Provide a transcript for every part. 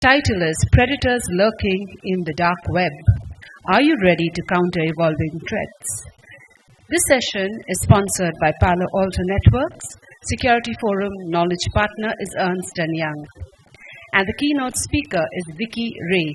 Title is Predators Lurking in the Dark Web. Are you ready to counter evolving threats? This session is sponsored by Palo Alto Networks. Security Forum Knowledge Partner is Ernst & Young. And the keynote speaker is Vicky Ray.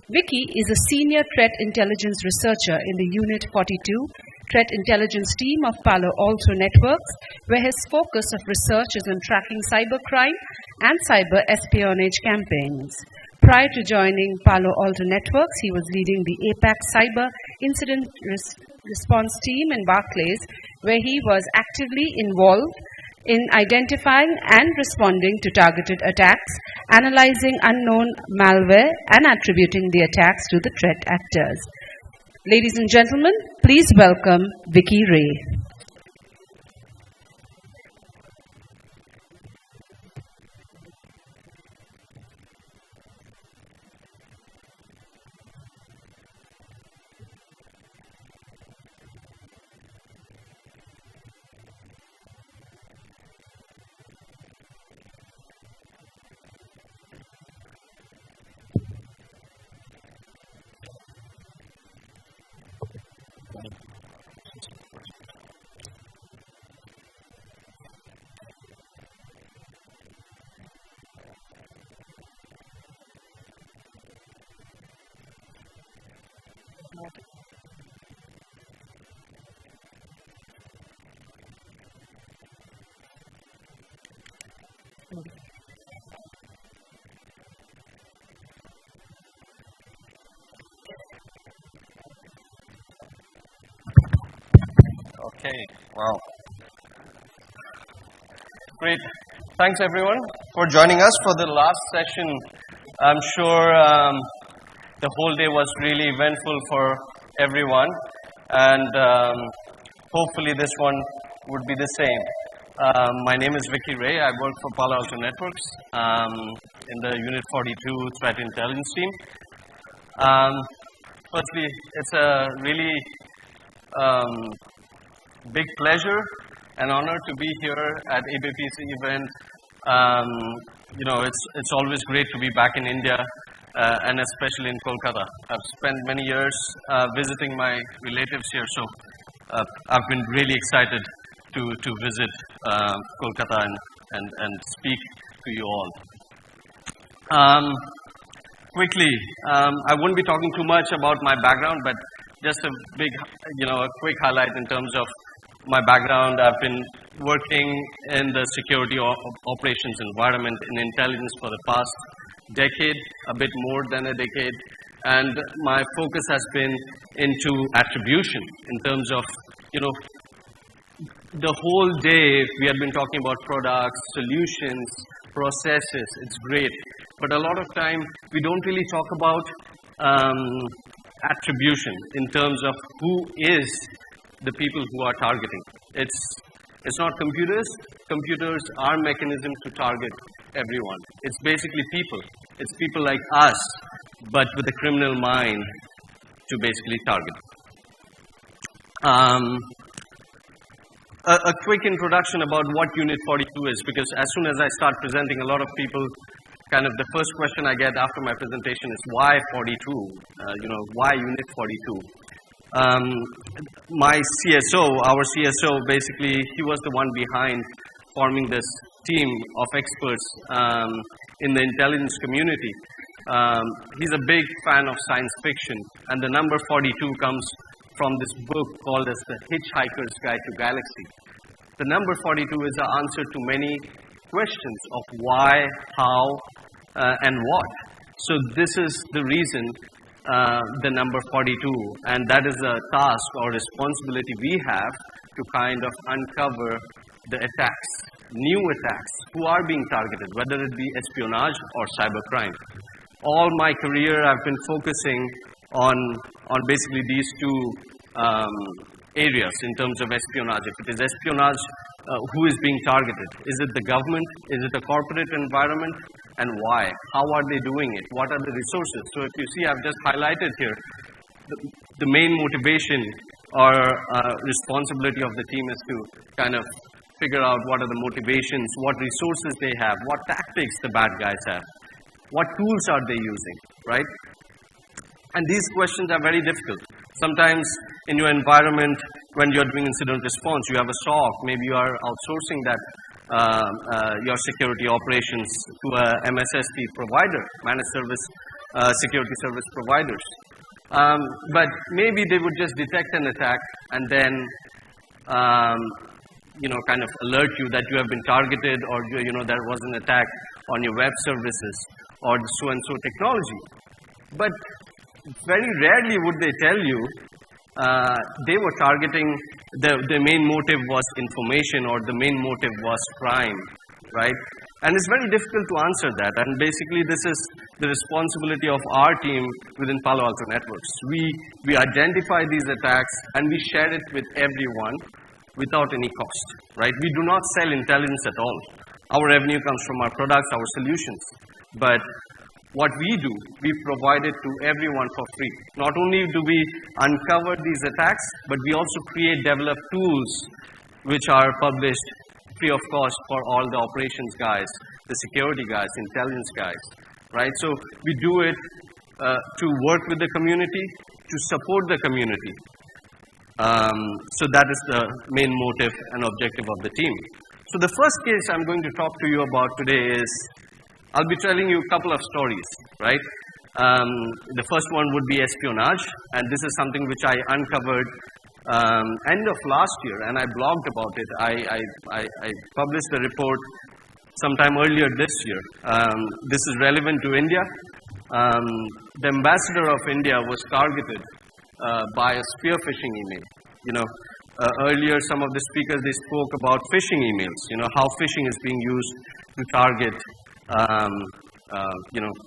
Vicky is a senior threat intelligence researcher in the Unit 42 Threat Intelligence team of Palo Alto Networks, where his focus of research is on tracking cybercrime and cyber espionage campaigns. Prior to joining Palo Alto Networks, he was leading the APAC Cyber Incident Response team in Barclays, where he was actively involved in identifying and responding to targeted attacks, analyzing unknown malware, and attributing the attacks to the threat actors. Ladies and gentlemen, please welcome Vicky Ray. Okay, wow. Great. Thanks everyone for joining us for the last session. I'm sure the whole day was really eventful for everyone, and hopefully this one would be the same. My name is Vicky Ray. I work for Palo Alto Networks in the Unit 42 Threat Intelligence team. Firstly, it's a really big pleasure and honor to be here at ABPC event. It's always great to be back in India and especially in Calcutta. I've spent many years visiting my relatives here, so I've been really excited to visit Calcutta and speak to you all. Quickly, I won't be talking too much about my background, but just a quick highlight in terms of my background. I've been working in the security operations environment in intelligence for the past decade, a bit more than a decade, and my focus has been into attribution in terms of, the whole day we have been talking about products, solutions, processes. It's great, but a lot of time we don't really talk about attribution in terms of who is the people who are targeting. It's not computers. Computers are mechanisms to target everyone. It's basically people. It's people like us, but with a criminal mind to basically target. A quick introduction about what Unit 42 is, because as soon as I start presenting, a lot of people, kind of the first question I get after my presentation is, why 42? Why Unit 42? My CSO, our CSO, basically, he was the one behind forming this team of experts in the intelligence community. He's a big fan of science fiction, and the number 42 comes from this book called as The Hitchhiker's Guide to Galaxy. The number 42 is the answer to many questions of why, how, and what. So this is the reason the number 42, and that is a task or responsibility we have to kind of uncover the attacks, new attacks, who are being targeted, whether it be espionage or cybercrime. All my career I've been focusing on basically these two areas in terms of espionage. If it is espionage, who is being targeted? Is it the government? Is it a corporate environment? And why? How are they doing it? What are the resources? So if you see, I've just highlighted here, the main motivation or responsibility of the team is to kind of figure out what are the motivations, what resources they have, what tactics the bad guys have. What tools are they using, right? And these questions are very difficult. Sometimes in your environment, when you're doing incident response, you have a SOC, maybe you are outsourcing that your security operations to a MSSP provider, managed service security service providers. But maybe they would just detect an attack and then kind of alert you that you have been targeted, or there was an attack on your web services or so and so technology. But very rarely would they tell you they were targeting, the main motive was information, or the main motive was crime, right? And it's very difficult to answer that. And basically, this is the responsibility of our team within Palo Alto Networks. We identify these attacks and we share it with everyone without any cost, right? We do not sell intelligence at all. Our revenue comes from our products, our solutions. But what we do, we provide it to everyone for free. Not only do we uncover these attacks, but we also develop tools which are published free of cost for all the operations guys, the security guys, intelligence guys, right? So we do it to work with the community, to support the community. So that is the main motive and objective of the team. So the first case I'm going to talk to you about today is, I'll be telling you a couple of stories, right? The first one would be espionage, and this is something which I uncovered end of last year, and I blogged about it. I published the report sometime earlier this year. This is relevant to India. The ambassador of India was targeted by a spear phishing email. Earlier some of the speakers, they spoke about phishing emails, how phishing is being used to target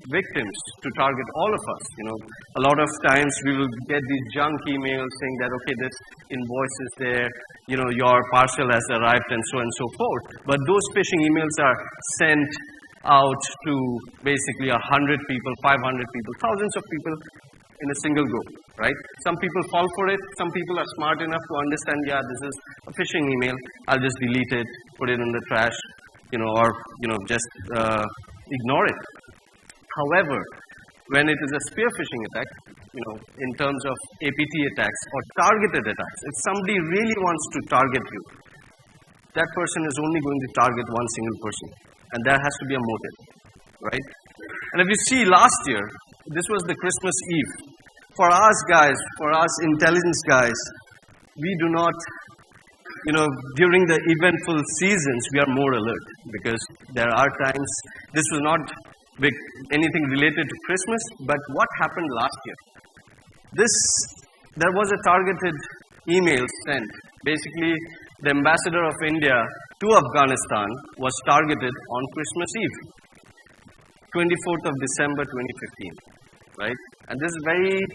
victims, to target all of us. A lot of times we will get these junk emails saying that, okay, this invoice is there, your parcel has arrived, and so forth. But those phishing emails are sent out to basically 100 people, 500 people, thousands of people in a single go, right? Some people fall for it. Some people are smart enough to understand, yeah, this is a phishing email. I'll just delete it, put it in the trash, or just ignore it. However, when it is a spear phishing attack, in terms of APT attacks or targeted attacks, if somebody really wants to target you, that person is only going to target one single person, and there has to be a motive, right? And if you see last year, this was the Christmas Eve. For us guys, for us intelligence guys, we do not, during the eventful seasons, we are more alert, because there are times, this was not anything related to Christmas, but what happened last year? There was a targeted email sent. Basically, the ambassador of India to Afghanistan was targeted on Christmas Eve, 24th of December 2015, right? And this is very,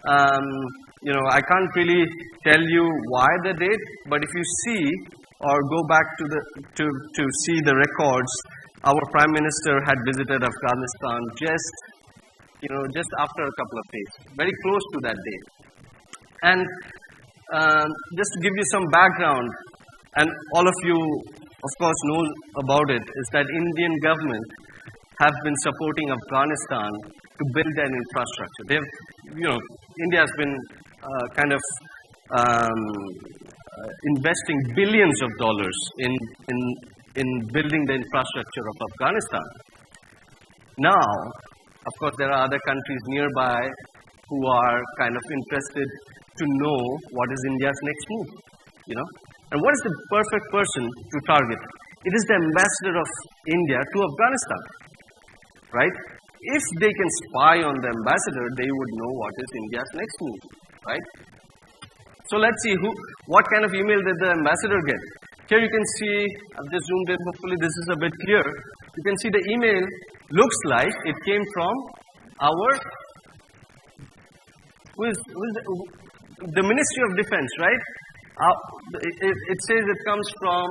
I can't really tell you why the date, but if you see or go back to see the records, our Prime Minister had visited Afghanistan just after a couple of days, very close to that date. And just to give you some background, and all of you, of course, know about it, is that Indian government have been supporting Afghanistan to build an infrastructure. India has been investing billions of dollars in building the infrastructure of Afghanistan. Now, of course, there are other countries nearby who are kind of interested to know what is India's next move, And what is the perfect person to target? It is the ambassador of India to Afghanistan, right? If they can spy on the ambassador, they would know what is India's next move, right? So let's see what kind of email did the ambassador get. Here you can see, I've just zoomed in, hopefully this is a bit clear. You can see the email looks like it came from the Ministry of Defense, right? It says it comes from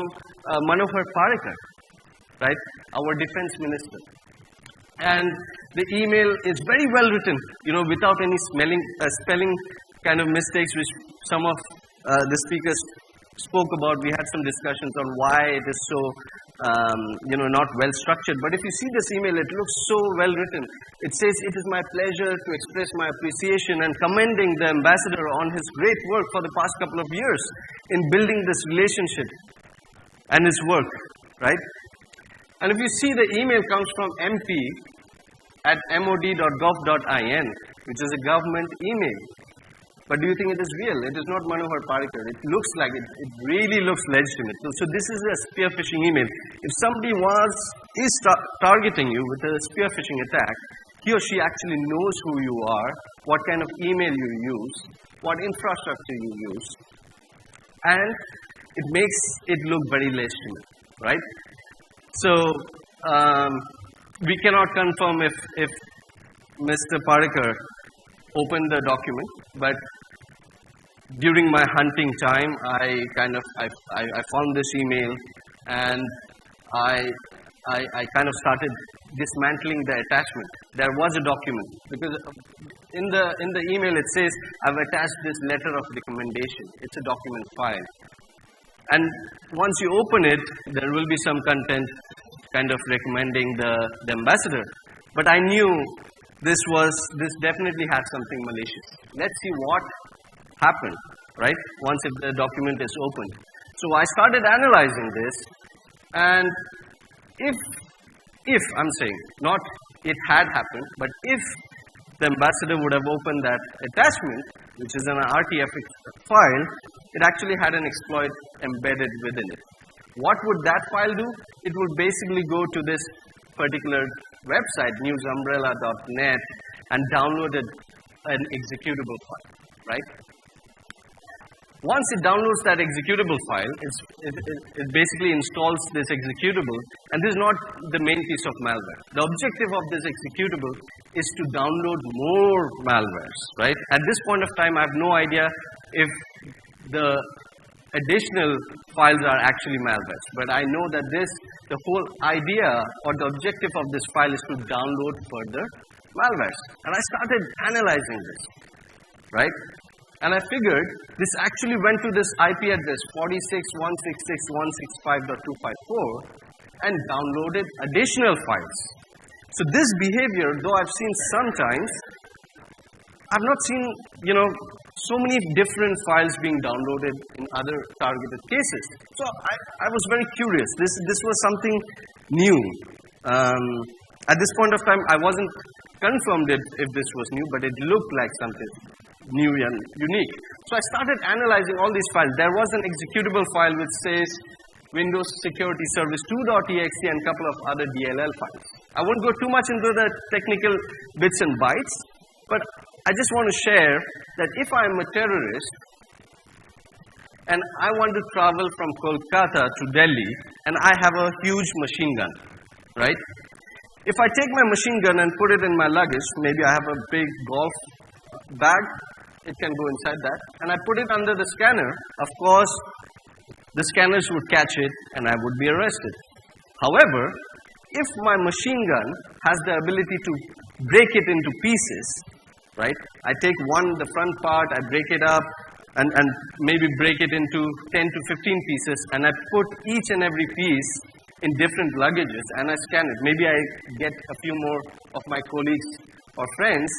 Manohar Parrikar, right? Our defense minister. And the email is very well written, without any spelling kind of mistakes, which some of the speakers spoke about. We had some discussions on why it is so not well structured. But if you see this email, it looks so well written. It says, "It is my pleasure to express my appreciation and commending the ambassador on his great work for the past couple of years in building this relationship and his work," right? And if you see, the email comes from mp@mod.gov.in, which is a government email. But do you think it is real? It is not Manohar Parrikar. It looks like it. It really looks legitimate. So this is a spear phishing email. If somebody is targeting you with a spear phishing attack, he or she actually knows who you are, what kind of email you use, what infrastructure you use, and it makes it look very legitimate, right? So we cannot confirm if Mr. Parrikar opened the document, but during my hunting time, I found this email, and I kind of started dismantling the attachment. There was a document, because in the email it says, "I've attached this letter of recommendation." It's a document file, and once you open it, there will be some content kind of recommending the ambassador. But I knew this definitely had something malicious. Let's see what happened, right? Once the document is opened. So I started analyzing this, and if I'm saying, not it had happened, but if the ambassador would have opened that attachment, which is an RTF file, it actually had an exploit embedded within it. What would that file do? It would basically go to this particular website, newsumbrella.net, and downloaded an executable file, right? Once it downloads that executable file, it basically installs this executable, and this is not the main piece of malware. The objective of this executable is to download more malwares, right? At this point of time, I have no idea if the additional files are actually malwares, but I know that the whole idea or the objective of this file is to download further malwares. And I started analyzing this, right? And I figured this actually went to this IP address 46.166.165.254 and downloaded additional files. So this behavior, though I've seen sometimes, I've not seen, so many different files being downloaded in other targeted cases. So I was very curious. This was something new. At this point of time, I wasn't confirmed if this was new, but it looked like something new and unique. So I started analyzing all these files. There was an executable file which says Windows Security Service 2.exe and a couple of other DLL files. I won't go too much into the technical bits and bytes, but I just want to share that if I'm a terrorist and I want to travel from Calcutta to Delhi and I have a huge machine gun, right? If I take my machine gun and put it in my luggage, maybe I have a big golf bag, it can go inside that, and I put it under the scanner, of course, the scanners would catch it and I would be arrested. However, if my machine gun has the ability to break it into pieces, right? I take the front part, I break it up, and maybe break it into 10 to 15 pieces, and I put each and every piece in different luggages, and I scan it. Maybe I get a few more of my colleagues or friends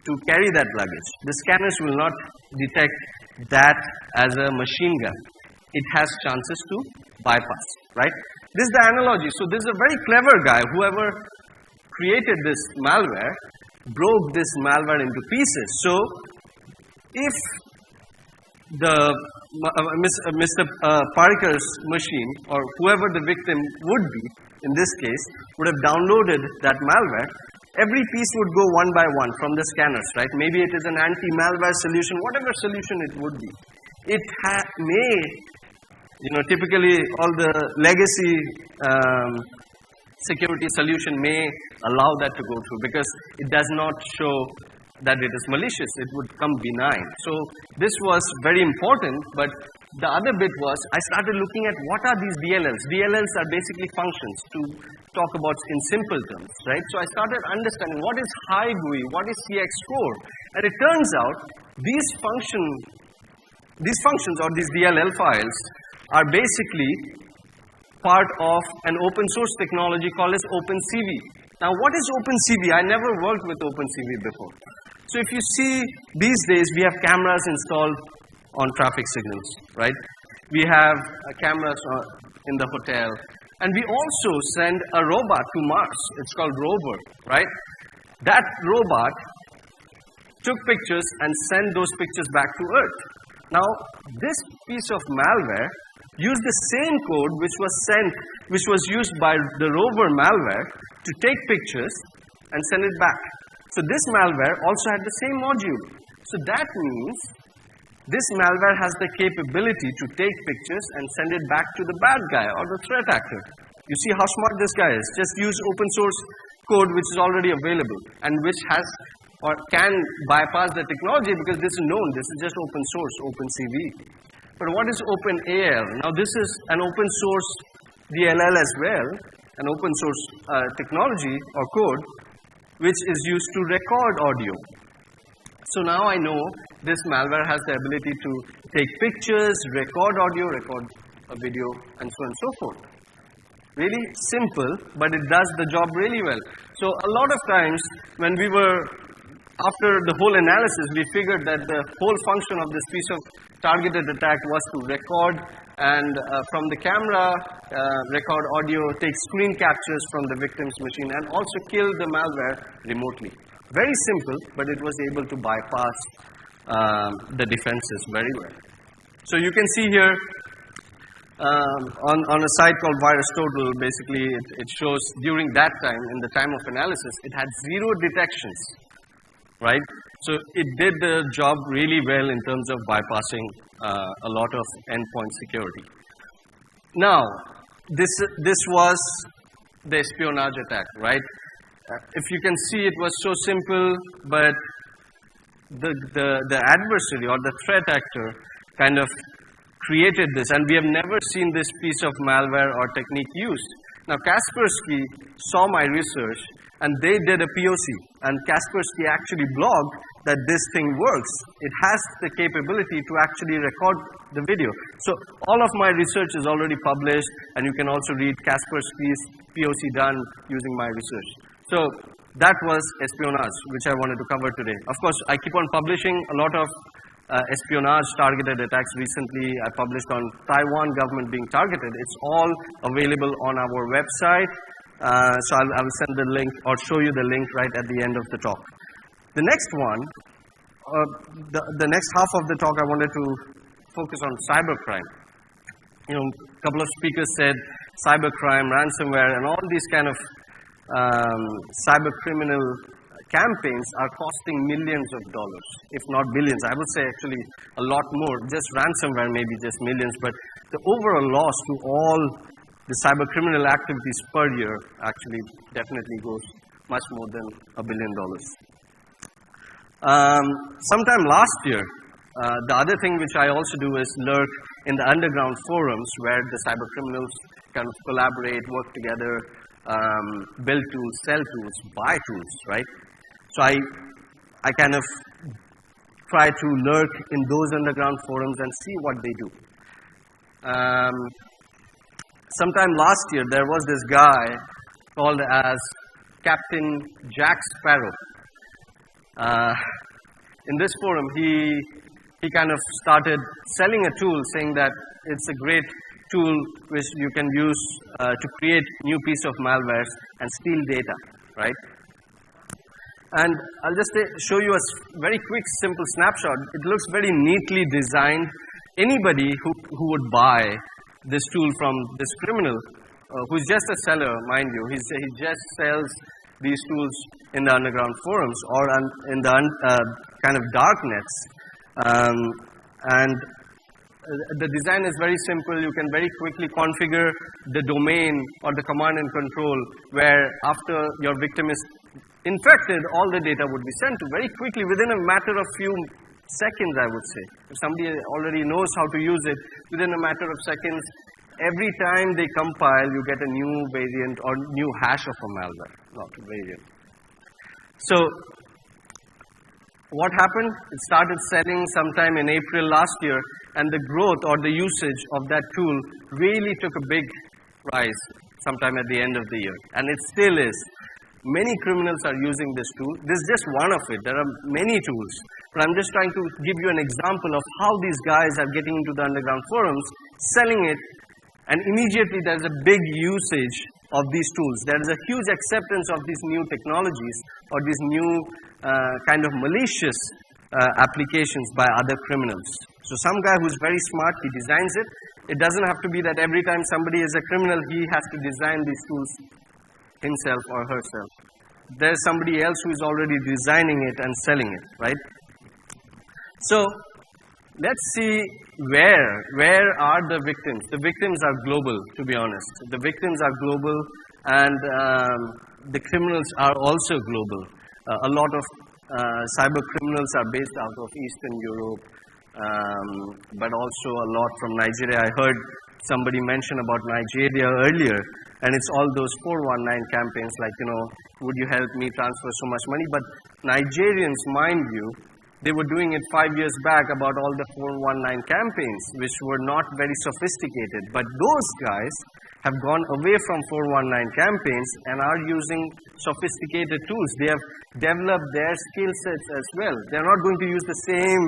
to carry that luggage. The scanners will not detect that as a machine gun. It has chances to bypass, right? This is the analogy. So this is a very clever guy. Whoever created this malware broke this malware into pieces. So if Mr. Parrikar's machine, or whoever the victim would be, in this case, would have downloaded that malware, every piece would go one by one from the scanners, right? Maybe it is an anti-malware solution, whatever solution it would be. It may, typically all the legacy security solution may allow that to go through because it does not show that it is malicious. It would come benign. So this was very important, but the other bit was I started looking at what are these DLLs. DLLs are basically functions to talk about in simple terms, right? So I started understanding what is high GUI, what is CX4, and it turns out these functions or these DLL files are basically part of an open source technology called as OpenCV. Now, what is OpenCV? I never worked with OpenCV before. So if you see, these days we have cameras installed on traffic signals, right? We have cameras in the hotel. And we also send a robot to Mars. It's called Rover, right? That robot took pictures and sent those pictures back to Earth. Now, this piece of malware used the same code which was used by the rover malware to take pictures and send it back. So this malware also had the same module. So that means this malware has the capability to take pictures and send it back to the bad guy or the threat actor. You see how smart this guy is. Just use open source code which is already available and which has or can bypass the technology because this is known. This is just open source, OpenCV. But what is OpenAL? Now this is an open source DLL as well, an open source technology or code which is used to record audio. So now I know this malware has the ability to take pictures, record audio, record a video, and so on and so forth. Really simple, but it does the job really well. So a lot of times when we were, after the whole analysis, we figured that the whole function of this piece of targeted attack was to record and from the camera, record audio, take screen captures from the victim's machine, and also kill the malware remotely. Very simple, but it was able to bypass the defenses very well. So you can see here on a site called VirusTotal, basically it shows during that time, in the time of analysis, it had 0 detections, right? So it did the job really well in terms of bypassing a lot of endpoint security. Now, this was the espionage attack, right? If you can see, it was so simple, but the adversary or the threat actor kind of created this, and we have never seen this piece of malware or technique used. Now, Kaspersky saw my research, and they did a POC, and Kaspersky actually blogged that this thing works. It has the capability to actually record the video. So all of my research is already published, and you can also read Kaspersky's POC done using my research. So that was espionage, which I wanted to cover today. Of course, I keep on publishing a lot of espionage targeted attacks. Recently, I published on Taiwan government being targeted. It's all available on our website. So I will send the link or show you the link right at the end of the talk. The next one, the next half of the talk, I wanted to focus on cybercrime. You know, a couple of speakers said cybercrime, ransomware, and all these kind of cyber criminal campaigns are costing millions of dollars, if not billions. I would say actually a lot more. Just ransomware maybe just millions, but the overall loss to all the cyber criminal activities per year actually definitely goes much more than $1 billion. Sometime last year, the other thing which I also do is lurk in the underground forums where the cyber criminals kind of collaborate, work together, build tools, sell tools, buy tools, right? So I kind of try to lurk in those underground forums and see what they do. Sometime last year, there was this guy called as Captain Jack Sparrow. In this forum, he kind of started selling a tool, saying that it's a great tool which you can use to create new piece of malwares and steal data, right? And I'll just show you a very quick, simple snapshot. It looks very neatly designed. Anybody who would buy this tool from this criminal, who's just a seller, mind you, he just sells these tools in the underground forums or in the kind of dark nets. And the design is very simple. You can very quickly configure the domain or the command and control where after your victim is infected, all the data would be sent to very quickly within a matter of few seconds, I would say. If somebody already knows how to use it, within a matter of seconds, every time they compile, you get a new variant or new hash of a malware, not a variant. So what happened? It started selling sometime in April last year, and the growth or the usage of that tool really took a big rise sometime at the end of the year. And it still is. Many criminals are using this tool. This is just one of it. There are many tools. But I'm just trying to give you an example of how these guys are getting into the underground forums, selling it, and immediately there's a big usage of these tools. There is a huge acceptance of these new technologies or these new kind of malicious applications by other criminals. So some guy who's very smart, he designs it. It doesn't have to be that every time somebody is a criminal, he has to design these tools himself or herself. There's somebody else who is already designing it and selling it, right? So let's see where are the victims. The victims are global, to be honest. The victims are global, and the criminals are also global. A lot of cyber criminals are based out of Eastern Europe, but also a lot from Nigeria. I heard somebody mention about Nigeria earlier, and it's all those 419 campaigns like, would you help me transfer so much money? But Nigerians, mind you, they were doing it 5 years back about all the 419 campaigns, which were not very sophisticated. But those guys have gone away from 419 campaigns and are using sophisticated tools. They have developed their skill sets as well. They're not going to use the same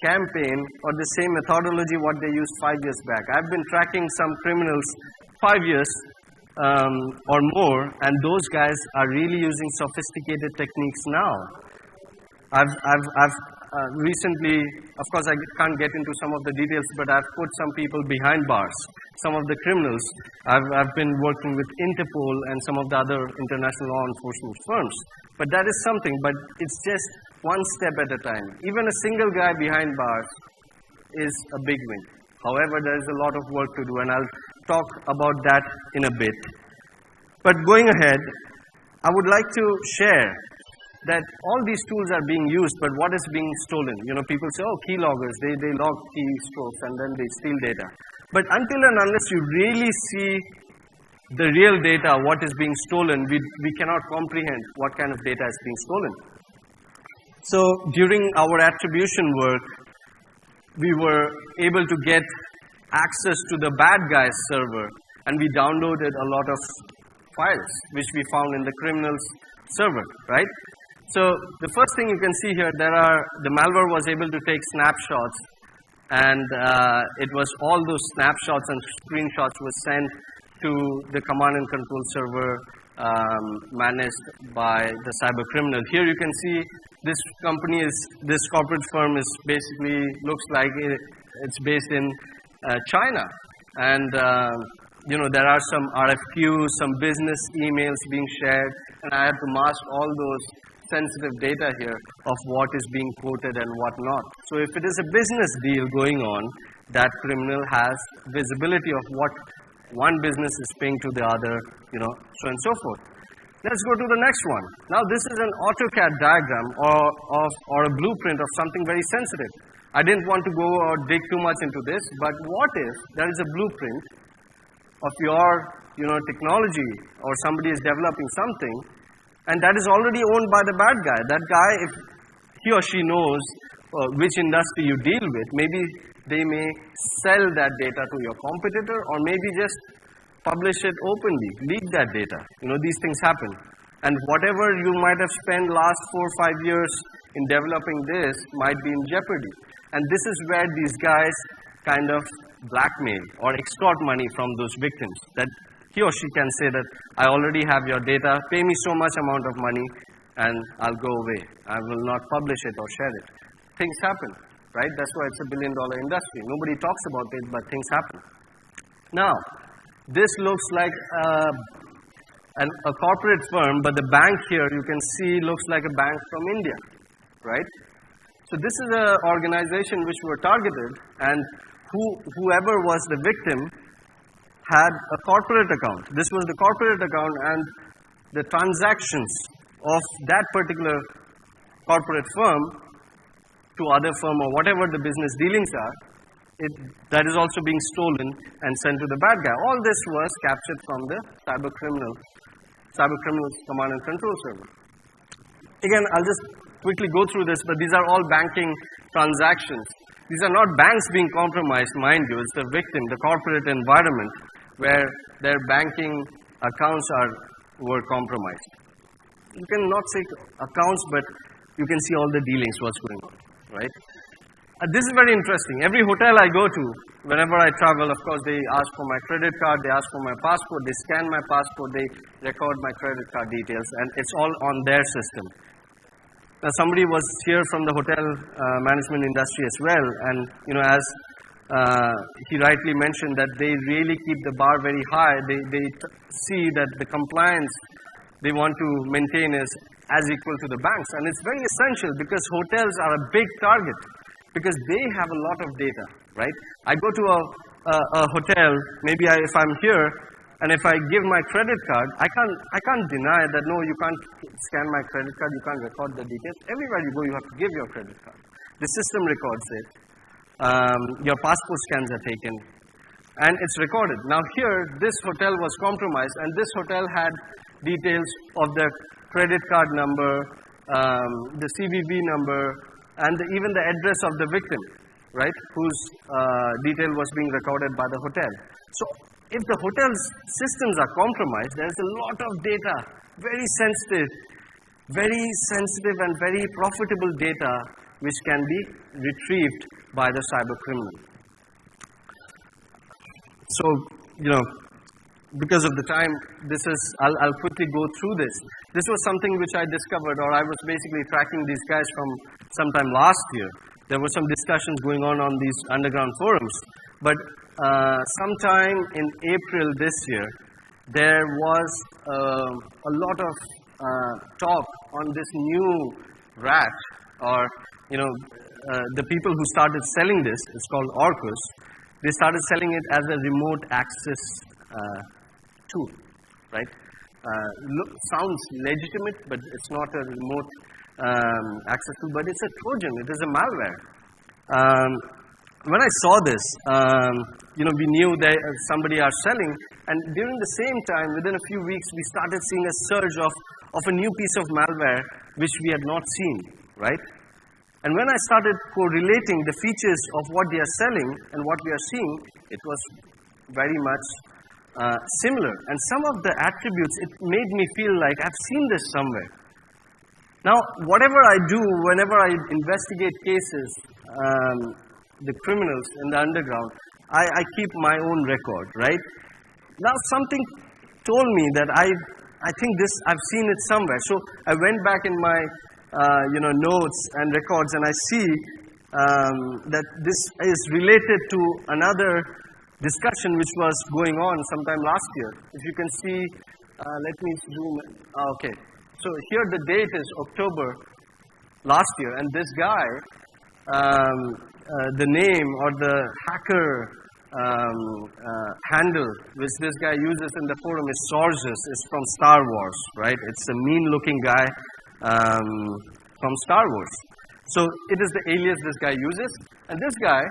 campaign or the same methodology what they used 5 years back. I've been tracking some criminals 5 years or more, and those guys are really using sophisticated techniques now. I've recently, of course I can't get into some of the details, but I've put some people behind bars. Some of the criminals, I've been working with Interpol and some of the other international law enforcement firms. But that is something, but it's just one step at a time. Even a single guy behind bars is a big win. However, there is a lot of work to do, and I'll talk about that in a bit. But going ahead, I would like to share that all these tools are being used, but what is being stolen? People say, oh, keyloggers, they log keystrokes and then they steal data. But until and unless you really see the real data, what is being stolen, we cannot comprehend what kind of data is being stolen. So during our attribution work, we were able to get access to the bad guys server, and we downloaded a lot of files, which we found in the criminals server, right? So the first thing you can see here, the malware was able to take snapshots, and it was all those snapshots and screenshots were sent to the command and control server managed by the cyber criminal. Here you can see this corporate firm is basically, looks like it's based in China. And, there are some RFQs, some business emails being shared, and I have to mask all those sensitive data here of what is being quoted and what not. So if it is a business deal going on, that criminal has visibility of what one business is paying to the other, so and so forth. Let's go to the next one. Now this is an AutoCAD diagram or a blueprint of something very sensitive. I didn't want to go or dig too much into this, but what if there is a blueprint of your technology, or somebody is developing something, and that is already owned by the bad guy. That guy, if he or she knows which industry you deal with, maybe they may sell that data to your competitor, or maybe just publish it openly, leak that data. These things happen. And whatever you might have spent last 4 or 5 years in developing this might be in jeopardy. And this is where these guys kind of blackmail or extort money from those victims. That he or she can say that, I already have your data, pay me so much amount of money, and I'll go away. I will not publish it or share it. Things happen, right? That's why it's a billion-dollar industry. Nobody talks about it, but things happen. Now, this looks like a corporate firm, but the bank here, you can see, looks like a bank from India, right? So this is an organization which were targeted, and whoever was the victim had a corporate account. This was the corporate account, and the transactions of that particular corporate firm to other firm or whatever the business dealings are, that is also being stolen and sent to the bad guy. All this was captured from the cyber criminals command and control server. Again, I'll just quickly go through this, but these are all banking transactions. These are not banks being compromised, mind you. It's the victim, the corporate environment, where their banking accounts were compromised. You cannot say accounts, but you can see all the dealings, what's going on, right? This is very interesting. Every hotel I go to, whenever I travel, of course, they ask for my credit card, they ask for my passport, they scan my passport, they record my credit card details, and it's all on their system. Now, somebody was here from the hotel management industry as well, and as he rightly mentioned, that they really keep the bar very high. They see that the compliance they want to maintain is as equal to the banks, and it's very essential because hotels are a big target. Because they have a lot of data, right? I go to a hotel, maybe if I'm here, and if I give my credit card, I can't deny that, no, you can't scan my credit card, you can't record the details. Everywhere you go, you have to give your credit card. The system records it. Your passport scans are taken, and it's recorded. Now here, this hotel was compromised, and this hotel had details of the credit card number, the CVV number, and even the address of the victim, right, whose detail was being recorded by the hotel. So if the hotel's systems are compromised, there's a lot of data, very sensitive and very profitable data which can be retrieved by the cyber criminal. So, because of the time, I'll quickly go through this. This was something which I discovered, or I was basically tracking these guys from sometime last year. There were some discussions going on these underground forums. But sometime in April this year, there was a lot of talk on this new rat, or, the people who started selling this, it's called Orcus, they started selling it as a remote access tool, right? Sounds legitimate, but it's not a remote access tool, but it's a Trojan, it is a malware. When I saw this, we knew that somebody are selling, and during the same time, within a few weeks, we started seeing a surge of a new piece of malware which we had not seen, right? And when I started correlating the features of what they are selling and what we are seeing, it was very much similar. And some of the attributes, it made me feel like I've seen this somewhere. Now, whatever I do, whenever I investigate cases, the criminals in the underground, I keep my own record, right? Now, something told me that I think I've seen it somewhere. So I went back in my notes and records, and I see that this is related to another discussion which was going on sometime last year. If you can see, let me zoom in. Okay. So here the date is October last year, and this guy, the name or the hacker handle which this guy uses in the forum is Sources, is from Star Wars, right? It's a mean-looking guy from Star Wars. So it is the alias this guy uses, and this guy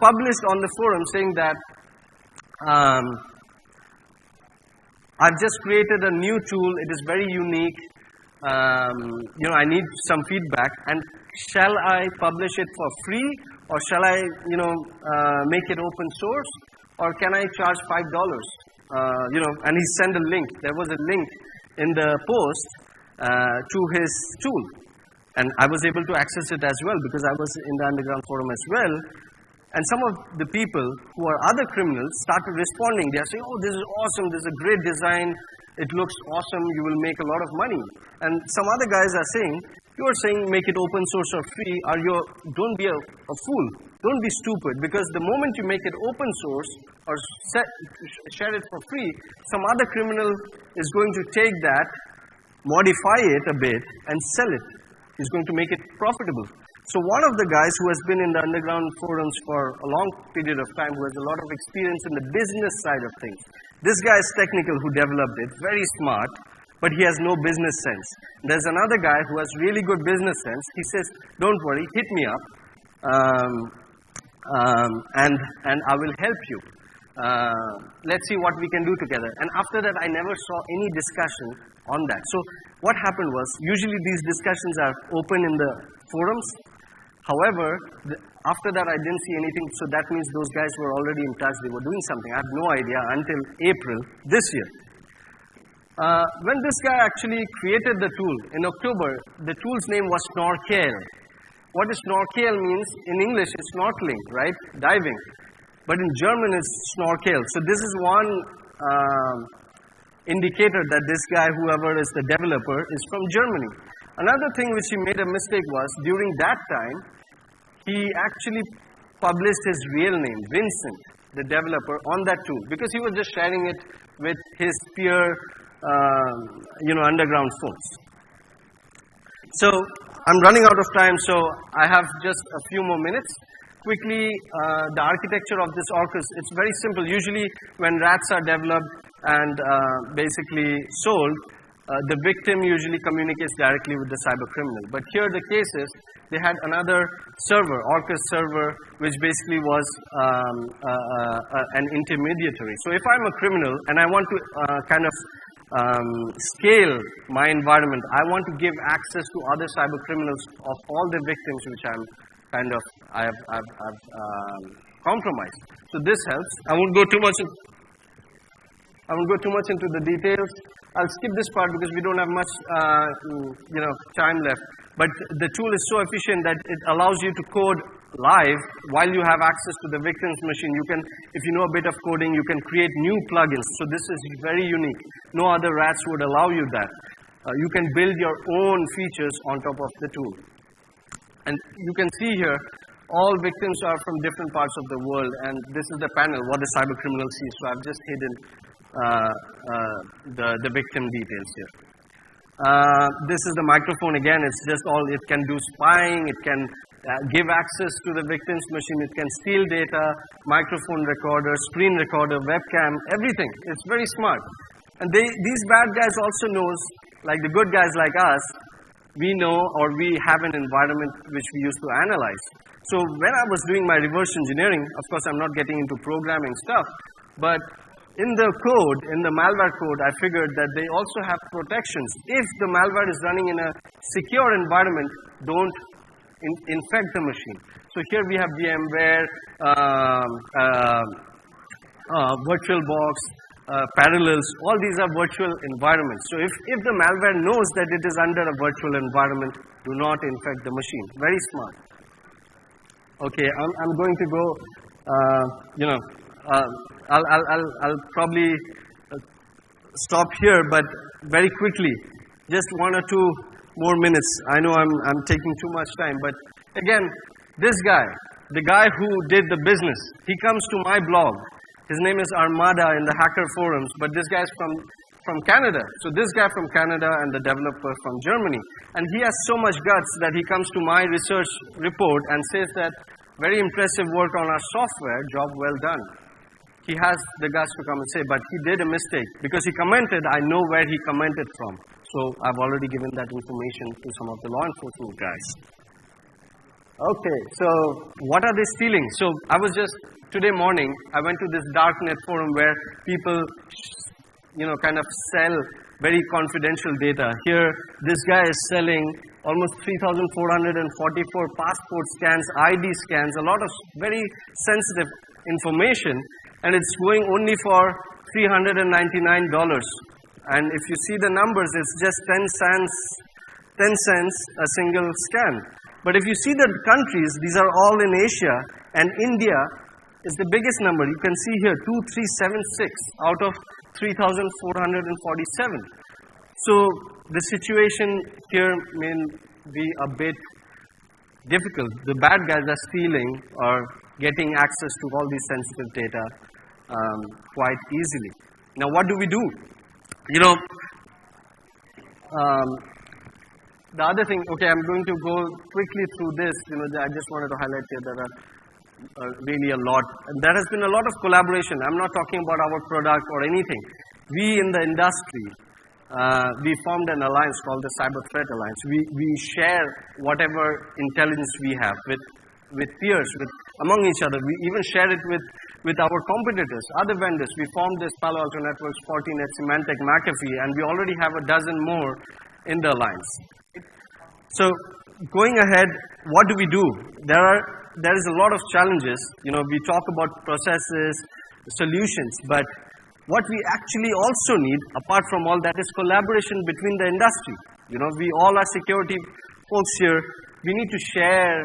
published on the forum saying that I've just created a new tool. It is very unique. I need some feedback. And shall I publish it for free, or shall I, make it open source, or can I charge $5? And he sent a link. There was a link in the post to his tool, and I was able to access it as well because I was in the underground forum as well. And some of the people who are other criminals started responding. They are saying, oh, this is awesome, this is a great design, it looks awesome, you will make a lot of money. And some other guys are saying, you are saying make it open source or free, don't be a fool, don't be stupid, because the moment you make it open source or share it for free, some other criminal is going to take that, modify it a bit, and sell it. He's going to make it profitable. So one of the guys who has been in the underground forums for a long period of time, who has a lot of experience in the business side of things. This guy is technical who developed it, very smart, but he has no business sense. There's another guy who has really good business sense. He says, don't worry, hit me up, and I will help you. Let's see what we can do together. And after that, I never saw any discussion on that. So what happened was, usually these discussions are open in the forums. However, After that, I didn't see anything, so that means those guys were already in touch. They were doing something. I had no idea until April this year. When this guy actually created the tool, in October, the tool's name was Snorkel. What does Snorkel means? In English, it's snorkeling, right? Diving. But in German, it's Snorkel. So this is one indicator that this guy, whoever is the developer, is from Germany. Another thing which he made a mistake was, during that time, he actually published his real name, Vincent, the developer, on that tool, because he was just sharing it with his peer, underground folks. So, I'm running out of time, so I have just a few more minutes. Quickly, the architecture of this Orcus, it's very simple. Usually, when rats are developed and basically sold, the victim usually communicates directly with the cyber criminal. But here the case is, they had another server, Orcus server, which basically was an intermediary. So if I'm a criminal and I want to scale my environment, I want to give access to other cyber criminals of all the victims which I've compromised. So this helps. I won't go too much into the details. I'll skip this part because we don't have much, time left. But the tool is so efficient that it allows you to code live while you have access to the victim's machine. You can, if you know a bit of coding, you can create new plugins. So this is very unique. No other rats would allow you that. You can build your own features on top of the tool. And you can see here, all victims are from different parts of the world. And this is the panel, what the cyber criminal sees. So I've just hidden the victim details here. This is the microphone again. It's just all, it can do spying, it can give access to the victim's machine, it can steal data, microphone recorder, screen recorder, webcam, everything. It's very smart. And these bad guys also knows, like the good guys like us, we know or we have an environment which we used to analyze. So when I was doing my reverse engineering, of course I'm not getting into programming stuff, but in the code, in the malware code, I figured that they also have protections. If the malware is running in a secure environment, don't infect the machine. So here we have VMware, VirtualBox, Parallels, all these are virtual environments. So if the malware knows that it is under a virtual environment, do not infect the machine. Very smart. Okay, I'm going to go, I'll probably stop here, but very quickly, just 1 or 2 more minutes. I know I'm taking too much time, but again, this guy, the guy who did the business, he comes to my blog. His name is Armada in the hacker forums, but this guy is from Canada. So this guy from Canada and the developer from Germany. And he has so much guts that he comes to my research report and says that very impressive work on our software, job well done. He has the guts to come and say, but he did a mistake. Because he commented, I know where he commented from. So I've already given that information to some of the law enforcement guys. Okay, so what are they stealing? So I was just, today morning, I went to this darknet forum where people, kind of sell very confidential data. Here, this guy is selling almost 3,444 passport scans, ID scans, a lot of very sensitive information, and it's going only for $399. And if you see the numbers, it's just 10 cents a single scan. But if you see the countries, these are all in Asia, and India is the biggest number. You can see here, 2376 out of 3,447. So the situation here may be a bit difficult. The bad guys are stealing or getting access to all these sensitive data quite easily. Now, what do we do? The other thing, okay, I'm going to go quickly through this. I just wanted to highlight here that really a lot. And there has been a lot of collaboration. I'm not talking about our product or anything. We in the industry, we formed an alliance called the Cyber Threat Alliance. We share whatever intelligence we have with peers, among each other. We even share it with our competitors, other vendors. We formed this Palo Alto Networks, Fortinet, Symantec, McAfee, and we already have a dozen more in the alliance. So, going ahead, what do we do? There are there is a lot of challenges. We talk about processes, solutions, but what we actually also need, apart from all that, is collaboration between the industry. We all are security folks here. We need to share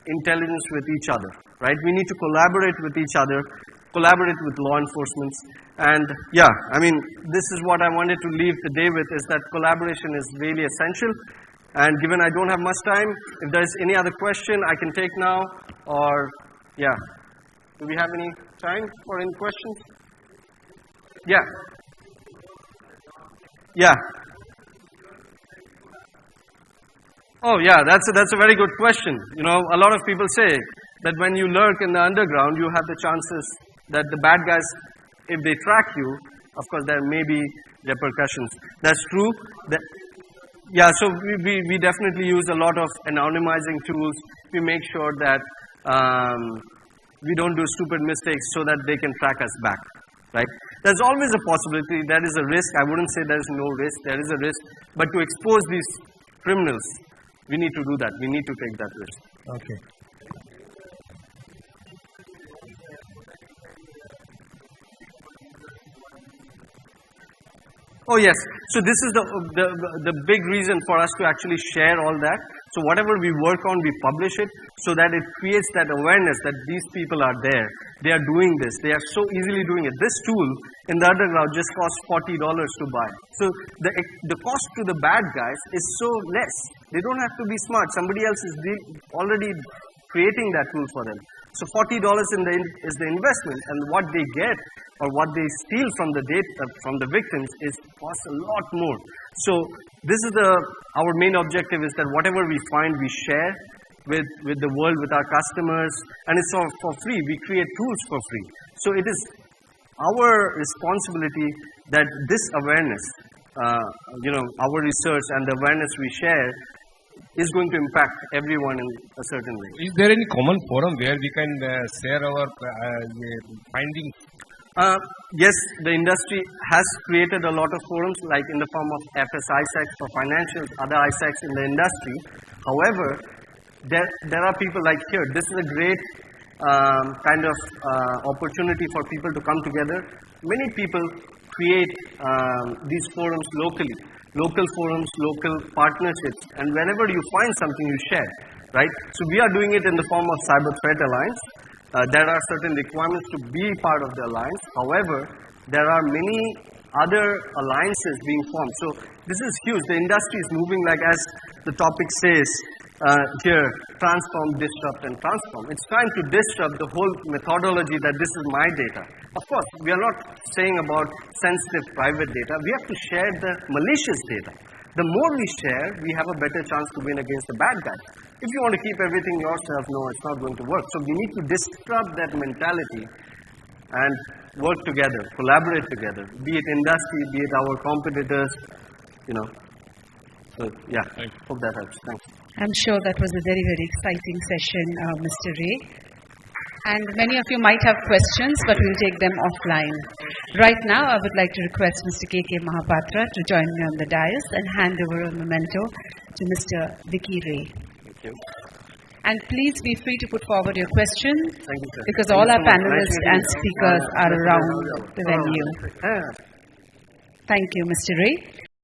intelligence with each other, right? We need to collaborate with each other, collaborate with law enforcement. And yeah, this is what I wanted to leave the day with, is that collaboration is really essential. And given I don't have much time, if there's any other question I can take now, or yeah. Do we have any time for any questions? Yeah. Yeah. Oh yeah, that's a very good question. A lot of people say that when you lurk in the underground, you have the chances that the bad guys, if they track you, of course there may be repercussions. That's true. Yeah, so we definitely use a lot of anonymizing tools. We make sure that we don't do stupid mistakes so that they can track us back, right? There's always a possibility. There is a risk. I wouldn't say there is no risk. There is a risk. But to expose these criminals, we need to do that. We need to take that risk. Okay. Oh yes. So this is the big reason for us to actually share all that. So whatever we work on, we publish it so that it creates that awareness that these people are there. They are doing this. They are so easily doing it. This tool in the underground just costs $40 to buy. So the cost to the bad guys is so less. They don't have to be smart. Somebody else is already creating that tool for them. So $40 is the investment, and what they get or what they steal from the from the victims costs a lot more. So this is our main objective, is that whatever we find, we share with the world, with our customers, and it's all for free. We create tools for free. So it is our responsibility that this awareness, our research and the awareness we share, is going to impact everyone in a certain way. Is there any common forum where we can share our findings? Yes, the industry has created a lot of forums, like in the form of FS ISACs for financials, other ISACs in the industry. However, there are people like here. This is a great kind of opportunity for people to come together. Many people create these forums locally. Local forums, local partnerships, and whenever you find something, you share, right? So we are doing it in the form of Cyber Threat Alliance. There are certain requirements to be part of the alliance. However, there are many other alliances being formed. So this is huge. The industry is moving, like as the topic says here, transform, disrupt, and transform. It's time to disrupt the whole methodology that this is my data. Of course, we are not saying about sensitive private data. We have to share the malicious data. The more we share, we have a better chance to win against the bad guys. If you want to keep everything yourself, no, it's not going to work. So we need to disrupt that mentality and work together, collaborate together, be it industry, be it our competitors, So, yeah, hope that helps. Thanks. I'm sure that was a very, very exciting session, Mr. Ray. And many of you might have questions, but we'll take them offline. Right now, I would like to request Mr. K.K. Mahapatra to join me on the dais and hand over a memento to Mr. Vicky Ray. Thank you. And please be free to put forward your questions, Thank you, sir. because all our panelists and speakers are around the venue. Thank you, Mr. Ray.